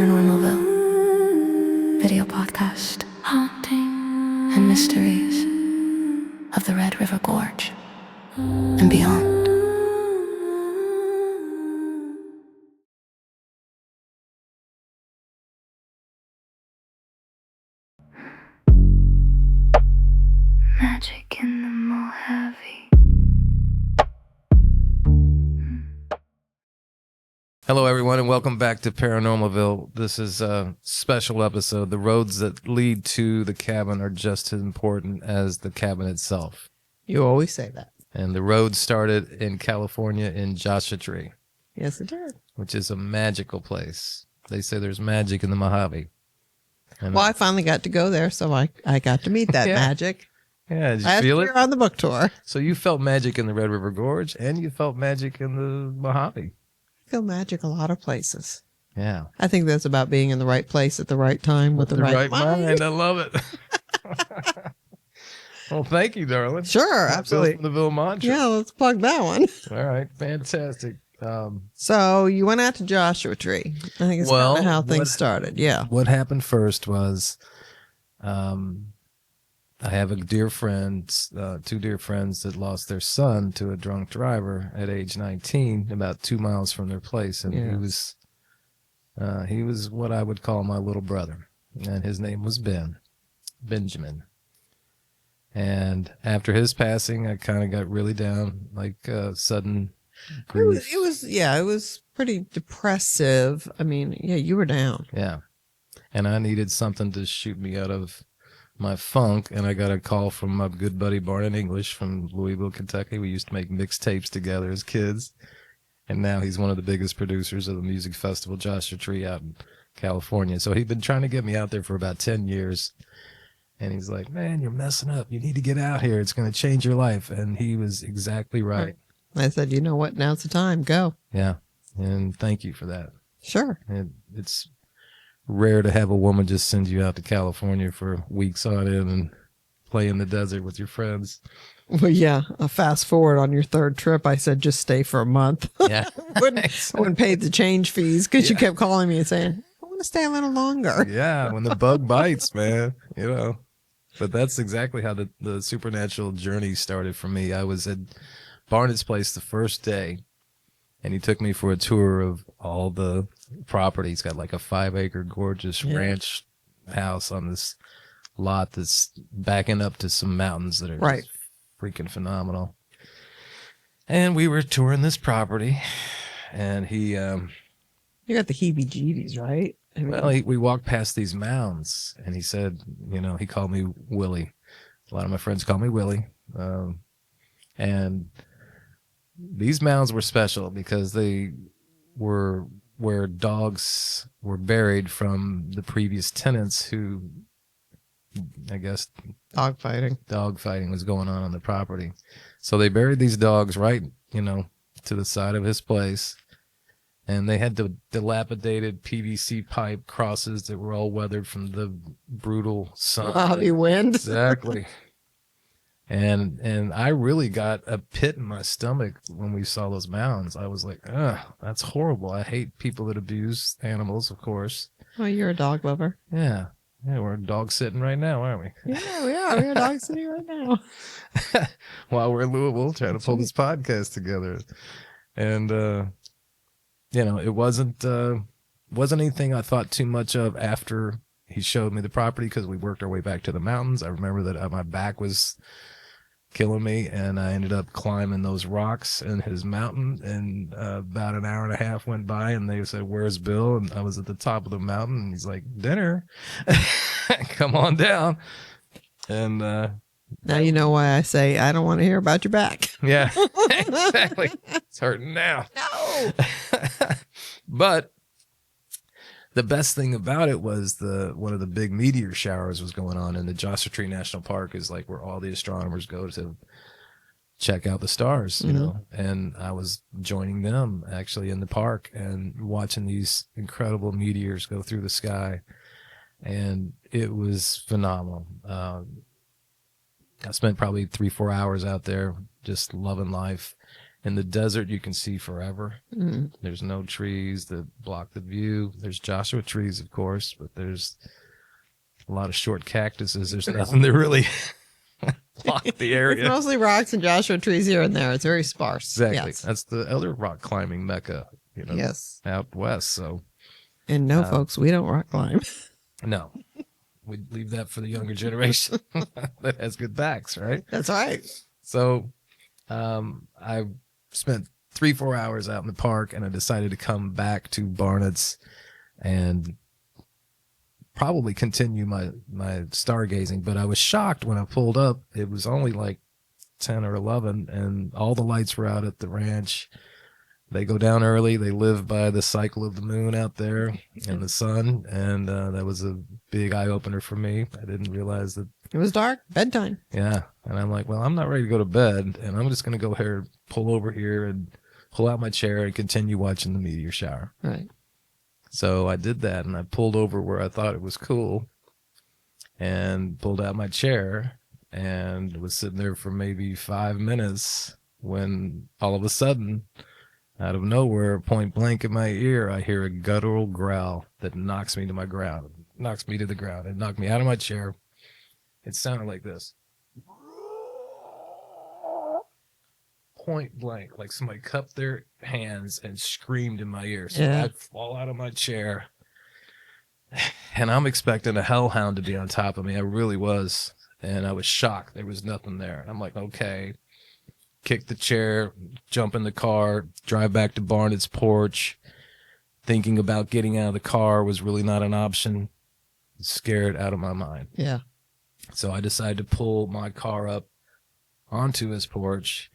Paranormal Ville video podcast, haunting and mysteries of the Red River Gorge and beyond. Magic in the Mojave. Hello, everyone, and welcome back to Paranormal Ville. This is a special episode. The roads that lead to the cabin are just as important as the cabin itself. You always say that. And the road started in California in Joshua Tree. Yes, it did. Which is a magical place. They say there's magic in the Mojave. And Well, I finally got to go there, so I got to meet that Yeah. magic. yeah, did you Last feel year it? on the book tour. So you felt magic in the Red River Gorge, and you felt magic in the Mojave. I feel magic a lot of places. Yeah. I think that's about being in the right place at the right time with the right mind. I love it. Well, thank you, darling. Sure, absolutely. From the Ville mantra. Yeah, let's plug that one. All right, fantastic. So you went out to Joshua Tree. I think it's Well, kind of how things what- started. Yeah. What happened first was, I have a dear friend, two dear friends that lost their son to a drunk driver at age 19, about 2 miles from their place, and Yeah. he was what I would call my little brother, and his name was Benjamin. And after his passing, I kind of got really down, like sudden grief. It was pretty depressive. I mean, yeah, you were down. Yeah. And I needed something to shoot me out of my funk. And I got a call from my good buddy Barnett English from Louisville, Kentucky. We used to make mixtapes together as kids. And now he's one of the biggest producers of the music festival, Joshua Tree, out in California. So he'd been trying to get me out there for about 10 years. And he's like, man, you're messing up. You need to get out here. It's going to change your life. And he was exactly right. I said, you know what? Now's the time. Go. Yeah. And thank you for that. Sure. And it's rare to have a woman just send you out to California for weeks on end and play in the desert with your friends. Well, yeah. Fast forward on your third trip, I said, just stay for a month. Yeah. wouldn't pay the change fees because you kept calling me and saying, I want to stay a little longer. Yeah. When the bug bites, man, you know. But that's exactly how the supernatural journey started for me. I was at Barnett's place the first day, and he took me for a tour of all the property. He's got like a 5-acre gorgeous ranch house on this lot that's backing up to some mountains that are Right. just freaking phenomenal. And we were touring this property, and he, You got the heebie-jeebies, right? I mean, well, we walked past these mounds, and he said, you know, he called me Willie. A lot of my friends call me Willie. And these mounds were special because they were where dogs were buried from the previous tenants who, I guess, dog fighting was going on the property. So they buried these dogs right, you know, to the side of his place. And they had the dilapidated PVC pipe crosses that were all weathered from the brutal sun. Mojave wind. Exactly. And I really got a pit in my stomach when we saw those mounds. I was like, ugh, that's horrible. I hate people that abuse animals, of course. Oh, you're a dog lover. Yeah. Yeah, we're dog sitting right now, aren't we? Yeah, we are. We're a dog city right now. While we're in Louisville trying to pull this podcast together. And, you know, it wasn't anything I thought too much of after he showed me the property because we worked our way back to the mountains. I remember that my back was killing me, and I ended up climbing those rocks in his mountain, and about an hour and a half went by, and they said, where's Bill? And I was at the top of the mountain, and he's like, dinner. Come on down. And Now you know why I say I don't want to hear about your back. yeah, exactly. It's hurting now. No. But the best thing about it was one of the big meteor showers was going on, and the Joshua Tree National Park is like where all the astronomers go to check out the stars, you know. And I was joining them actually in the park and watching these incredible meteors go through the sky, and it was phenomenal. I spent probably 3-4 hours out there just loving life. In the desert, you can see forever. Mm. There's no trees that block the view. There's Joshua trees, of course, but there's a lot of short cactuses. There's nothing that really block the It's area. mostly rocks and Joshua trees here and there. It's very sparse. Exactly. Yes. That's the other rock climbing mecca, Yes. out west. So, And no, folks, we don't rock climb. no, we leave that for the younger generation that has good backs, right? That's right. So, I spent 3-4 hours out in the park, and I decided to come back to Barnett's and probably continue my stargazing. But I was shocked when I pulled up. It was only like 10 or 11, and all the lights were out at the ranch. They go down early. They live by the cycle of the moon out there and the sun, and that was a big eye opener for me. I didn't realize that. It was dark. Bedtime. Yeah, and I'm like, well, I'm not ready to go to bed, and I'm just going to go here, pull over here, and pull out my chair and continue watching the meteor shower. Right. So I did that, and I pulled over where I thought it was cool, and pulled out my chair, and was sitting there for maybe 5 minutes when all of a sudden, out of nowhere, point blank in my ear, I hear a guttural growl that knocks me to the ground. It knocked me out of my chair. It sounded like this. Point blank, like somebody cupped their hands and screamed in my ear. So Yeah. I fall out of my chair, and I'm expecting a hellhound to be on top of me. I really was, and I was shocked. There was nothing there. I'm like, okay. Kick the chair, jump in the car, drive back to Barnett's porch. Thinking about getting out of the car was really not an option. Scared out of my mind. Yeah. So I decided to pull my car up onto his porch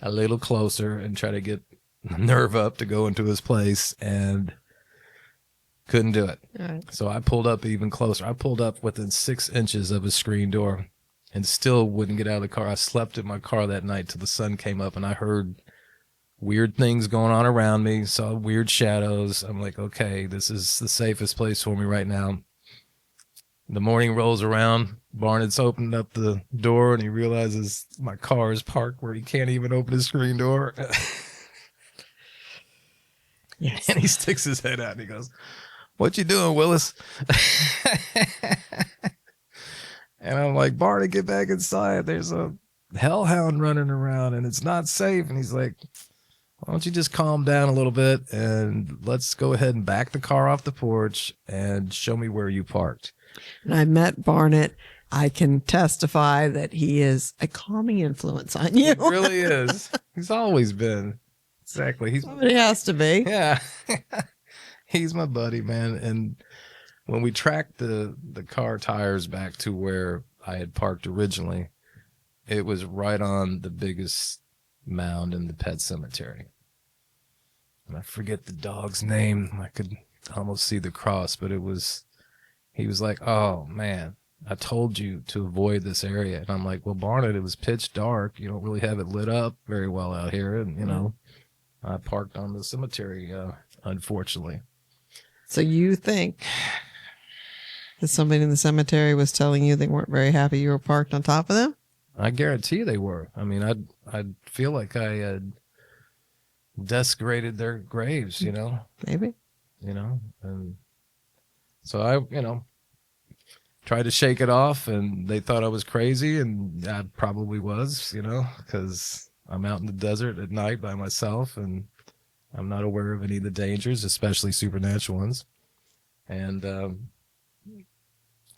a little closer and try to get the nerve up to go into his place, and couldn't do it. All right. So I pulled up even closer. I pulled up within 6 inches of his screen door and still wouldn't get out of the car. I slept in my car that night till the sun came up, and I heard weird things going on around me, saw weird shadows. I'm like, okay, this is the safest place for me right now. The morning rolls around. Barnett's opened up the door, and he realizes my car is parked where he can't even open his screen door. Yes. And he sticks his head out and he goes, "What you doing, Willis?" And I'm like, "Barnett, get back inside. There's a hellhound running around and it's not safe." And he's like, "Why don't you just calm down a little bit and let's go ahead and back the car off the porch and show me where you parked." And I met Barnett. I can testify that he is a calming influence on you. It really is. He's always been. Exactly. He's Somebody has to be. Yeah. He's my buddy, man. And when we tracked the car tires back to where I had parked originally, it was right on the biggest mound in the pet cemetery. And I forget the dog's name. I could almost see the cross, but he was like, "Oh man, I told you to avoid this area." And I'm like, "Well, Barnett, it was pitch dark. You don't really have it lit up very well out here." And, you know, I parked on the cemetery, unfortunately. So you think that somebody in the cemetery was telling you they weren't very happy you were parked on top of them? I guarantee they were. I mean, I'd feel like I had desecrated their graves, you know, Maybe. and so I, tried to shake it off, and they thought I was crazy, and I probably was, because I'm out in the desert at night by myself, and I'm not aware of any of the dangers, especially supernatural ones. And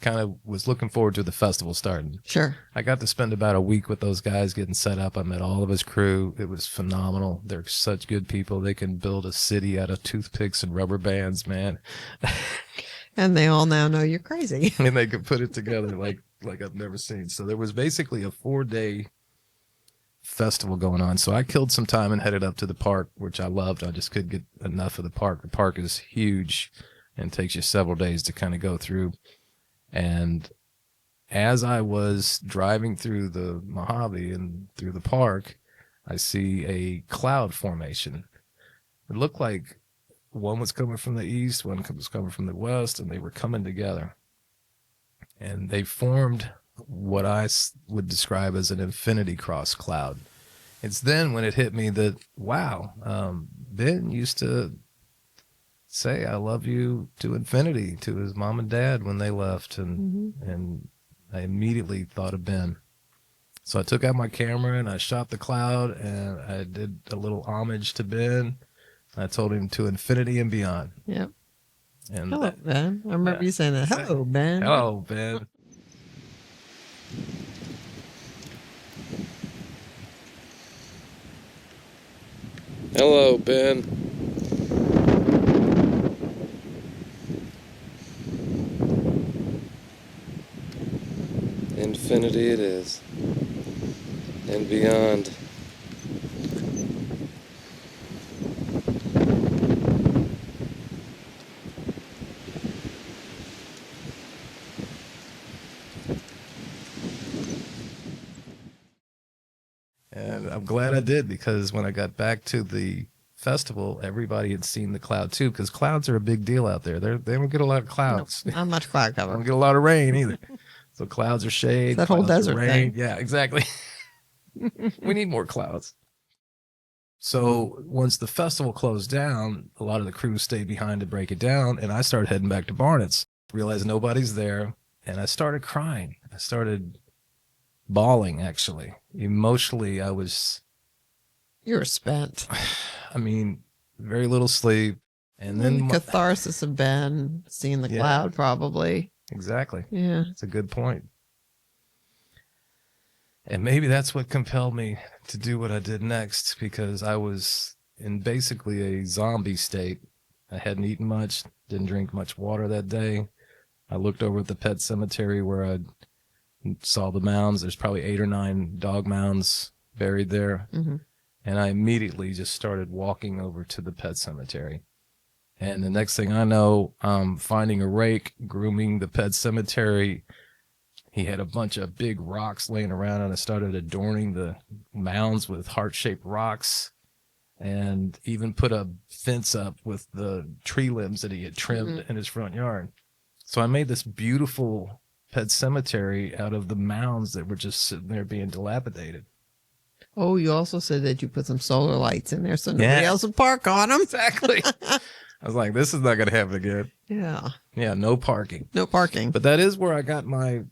kind of was looking forward to the festival starting. Sure. I got to spend about a week with those guys getting set up. I met all of his crew. It was phenomenal. They're such good people. They can build a city out of toothpicks and rubber bands, man. And they all now know you're crazy. And they could put it together like I've never seen. So there was basically a 4-day festival going on. So I killed some time and headed up to the park, which I loved. I just couldn't get enough of the park. The park is huge and takes you several days to kind of go through. And as I was driving through the Mojave and through the park, I see a cloud formation. It looked like one was coming from the east, one was coming from the west, and they were coming together. And they formed what I would describe as an infinity cross cloud. it's then when it hit me that, wow, Ben used to say, I love you to infinity to his mom and dad when they left. And I immediately thought of Ben. So I took out my camera and I shot the cloud and I did a little homage to Ben. I told him to infinity and beyond. Yep. And Hello, Ben. I remember you saying that. Hello, Ben. hello, Ben. Hello, Ben. Infinity it is. And beyond. And I'm glad I did, because when I got back to the festival, everybody had seen the cloud too, because clouds are a big deal out there. They don't get a lot of clouds. Not much cloud cover. Don't get a lot of rain either. So clouds are shade. It's that whole clouds are desert rain. thing. Yeah, exactly. We need more clouds. So once the festival closed down, a lot of the crew stayed behind to break it down, and I started heading back to Barnett's. Realized nobody's there, and I started crying. I started bawling, actually. Emotionally, I was... You were spent. I mean, very little sleep. And then... catharsis of Ben, seeing the cloud, probably. Exactly. Yeah. It's a good point. And maybe that's what compelled me to do what I did next, because I was in basically a zombie state. I hadn't eaten much, didn't drink much water that day. I looked over at the pet cemetery where I saw the mounds. There's probably 8 or 9 dog mounds buried there. Mm-hmm. And I immediately just started walking over to the pet cemetery. And the next thing I know, I'm finding a rake, grooming the pet cemetery. He had a bunch of big rocks laying around, and I started adorning the mounds with heart-shaped rocks, and even put a fence up with the tree limbs that he had trimmed in his front yard. So I made this beautiful pet cemetery out of the mounds that were just sitting there being dilapidated. Oh, you also said that you put some solar lights in there so nobody else would park on them. Exactly. I was like, this is not going to happen again. Yeah. Yeah, no parking. No parking. But that is where I got my,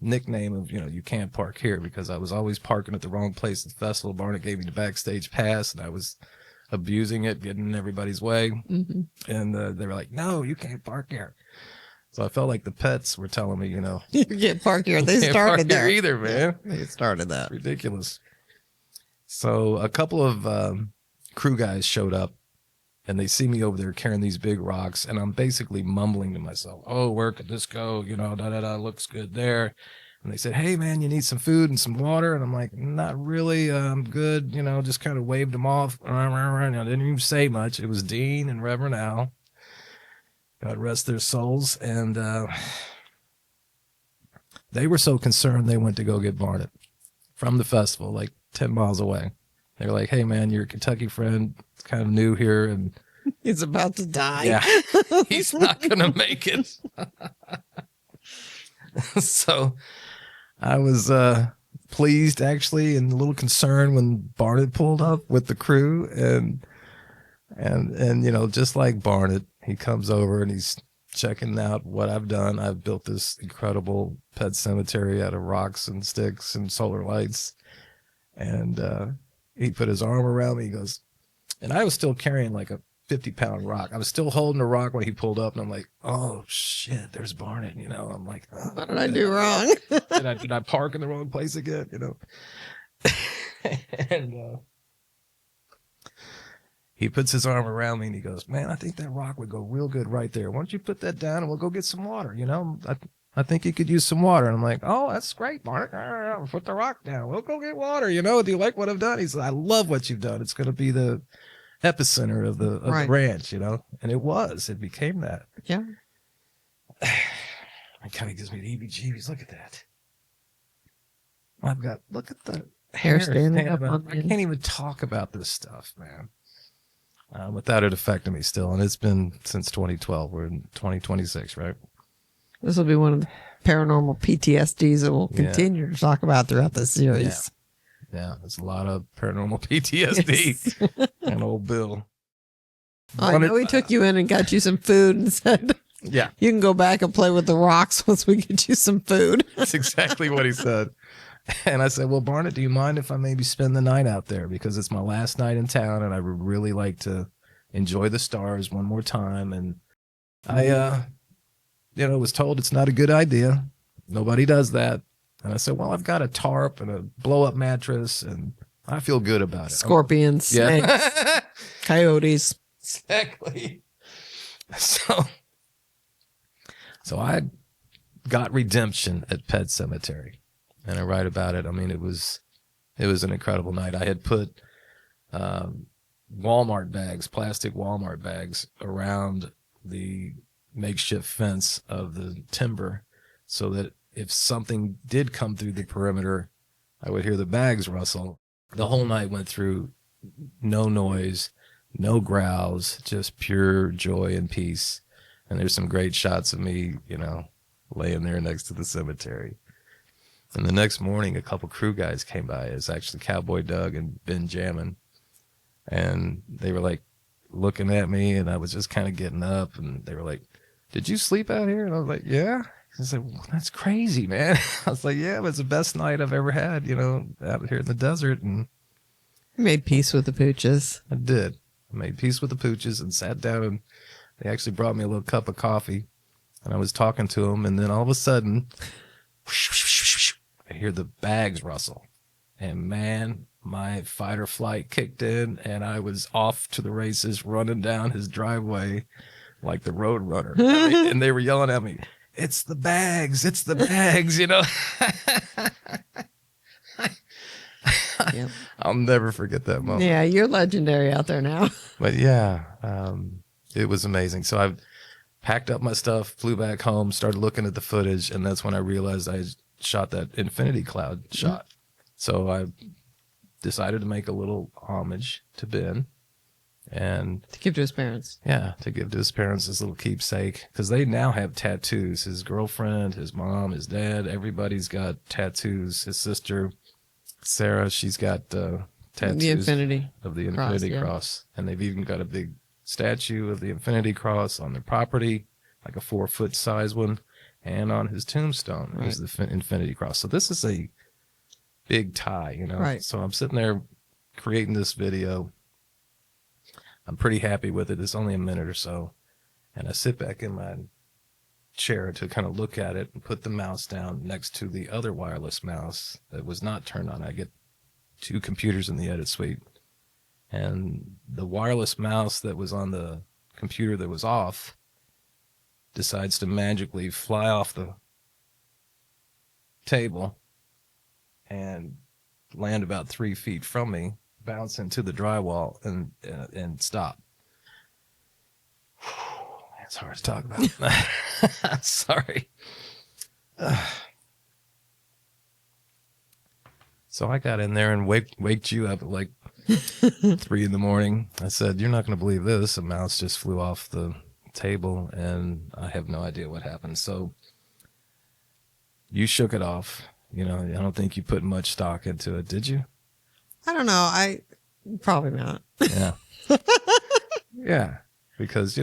nickname of, you can't park here, because I was always parking at the wrong place at the festival. Barnett gave me the backstage pass, and I was abusing it, getting in everybody's way. Mm-hmm. And they were like, no, you can't park here. So I felt like the pets were telling me, You can't park here. They can't started park there. here either, man. Yeah, they started that. Ridiculous. So a couple of crew guys showed up, and they see me over there carrying these big rocks, and I'm basically mumbling to myself, oh, where could this go? Looks good there. And they said, hey, man, you need some food and some water? And I'm like, not really. I'm good. Just kind of waved them off. I didn't even say much. It was Dean and Reverend Al. God rest their souls. And they were so concerned, they went to go get Barnett from the festival, like 10 miles away. They were like, hey, man, your Kentucky friend is kind of new here, and He's about to die. yeah, he's not going to make it. So I was pleased, actually, and a little concerned when Barnett pulled up with the crew. And just like Barnett, he comes over and he's checking out what I've done. I've built this incredible pet cemetery out of rocks and sticks and solar lights. And he put his arm around me. He goes, and I was still carrying like a 50-pound rock. I was still holding the rock when he pulled up, and I'm like, oh shit, there's Barnett. I'm like, oh, What did I do wrong? did I park in the wrong place again? And he puts his arm around me and he goes, man, I think that rock would go real good right there. Why don't you put that down and we'll go get some water? I think you could use some water. And I'm like, oh, that's great, Barnett. Put the rock down. We'll go get water. Do you like what I've done? He said, I love what you've done. It's going to be the epicenter of the ranch, and it was. It became that. Yeah. It kind of gives me the heebie-jeebies. Look at that. Look at the Hair standing up on I can't even talk about this stuff, man, without it affecting me still. And it's been since 2012. We're in 2026, right? This will be one of the paranormal PTSDs that we'll continue to talk about throughout the series. Yeah, it's a lot of paranormal PTSD. Yes. And old Bill. I know he took you in and got you some food and said, Yeah, you can go back and play with the rocks once we get you some food. that's exactly what he said. And I said, well, Barnett, do you mind if I maybe spend the night out there? Because it's my last night in town and I would really like to enjoy the stars one more time. And I, was told it's not a good idea. Nobody does that. And I said, well, I've got a tarp and a blow up mattress and I feel good about it. Scorpions, snakes, Yeah. coyotes. Exactly. So I got redemption at Pet Cemetery. And I write about it. I mean, it was an incredible night. I had put Walmart bags, plastic Walmart bags around the makeshift fence of the timber so that if something did come through the perimeter, I would hear the bags rustle. The whole night went through no noise, no growls, just pure joy and peace. And there's some great shots of me, laying there next to the cemetery. And the next morning, a couple crew guys came by. It was actually Cowboy Doug and Ben Jammin. And they were like looking at me, and I was just kind of getting up. And they were like, did you sleep out here? And I was like, yeah. I said, well, that's crazy, man. I was like, yeah, it was the best night I've ever had, out here in the desert. And You made peace with the pooches. I did. I made peace with the pooches and sat down, and they actually brought me a little cup of coffee. And I was talking to them, and then all of a sudden, I hear the bags rustle. And man, my fight or flight kicked in, and I was off to the races, running down his driveway like the road runner. And they were yelling at me, it's the bags, it's the bags, Yep. I'll never forget that moment. Yeah, you're legendary out there now. But yeah, it was amazing. So I packed up my stuff, flew back home, started looking at the footage, and that's when I realized I shot that infinity cloud shot. So I decided to make a little homage to Ben, and To give to his parents. yeah, to give to his parents as a little keepsake, because they now have tattoos. His girlfriend, his mom, his dad, everybody's got tattoos. His sister, Sarah, she's got tattoos The infinity. of the Infinity Cross, Cross. And they've even got a big statue of the Infinity Cross on their property, like a 4-foot size one. And on his tombstone is the Infinity Cross. So this is a big tie, Right. So I'm sitting there creating this video. I'm pretty happy with it. It's only a minute or so. And I sit back in my chair to kind of look at it and put the mouse down next to the other wireless mouse that was not turned on. I get 2 computers in the edit suite. And the wireless mouse that was on the computer that was off decides to magically fly off the table and land about 3 feet from me, bounce into the drywall, and stop. It's hard to talk about. Sorry. So I got in there and waked you up at like 3 a.m. I said, you're not going to believe this. A mouse just flew off the table and I have no idea what happened. So you shook it off. I don't think you put much stock into it, did you? I don't know. I probably not. Yeah. Yeah. Because,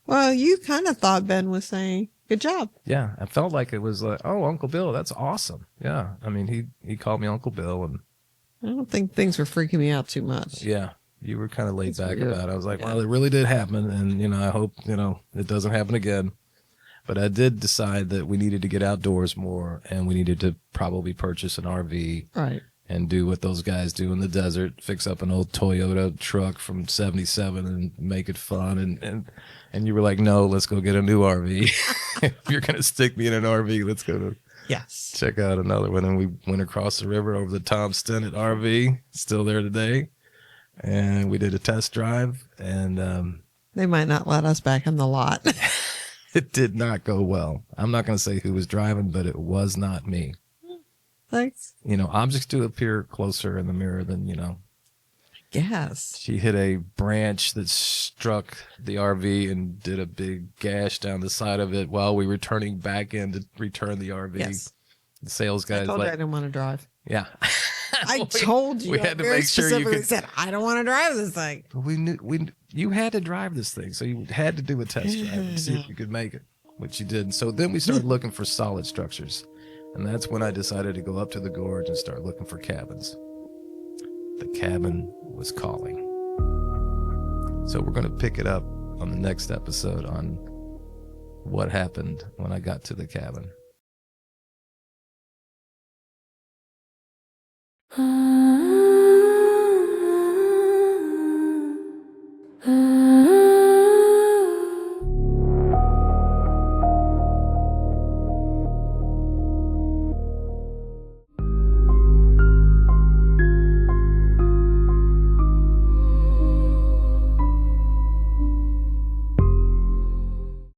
Well, you kind of thought Ben was saying, good job. yeah, I felt like it was like, oh, Uncle Bill, that's awesome. Yeah. I mean, he called me Uncle Bill, and I don't think things were freaking me out too much. yeah, you were kind of laid That's back weird. about it. I was like, Yeah. well, it really did happen. And, I hope, it doesn't happen again. But I did decide that we needed to get outdoors more, and we needed to probably purchase an RV Right. and do what those guys do in the desert, fix up an old Toyota truck from 77 and make it fun. And you were like, no, let's go get a new RV. If you're going to stick me in an RV, let's go to Yes. check out another one. And we went across the river over the Tom Stennett RV, still there today. And we did a test drive, and They might not let us back in the lot. it did not go well. I'm not going to say who was driving, but it was not me. Thanks. Objects do appear closer in the mirror than, Yes. She hit a branch that struck the RV and did a big gash down the side of it while we were turning back in to return the RV. Yes. The sales I guys told you I like, didn't want to drive. yeah. I told you. we I had to very make sure you specifically could. said, I don't want to drive this thing. But you had to drive this thing, so you had to do a test drive and see if you could make it, which you did. So then we started looking for solid structures, and that's when I decided to go up to the gorge and start looking for cabins. The cabin was calling. So we're going to pick it up on the next episode on what happened when I got to the cabin.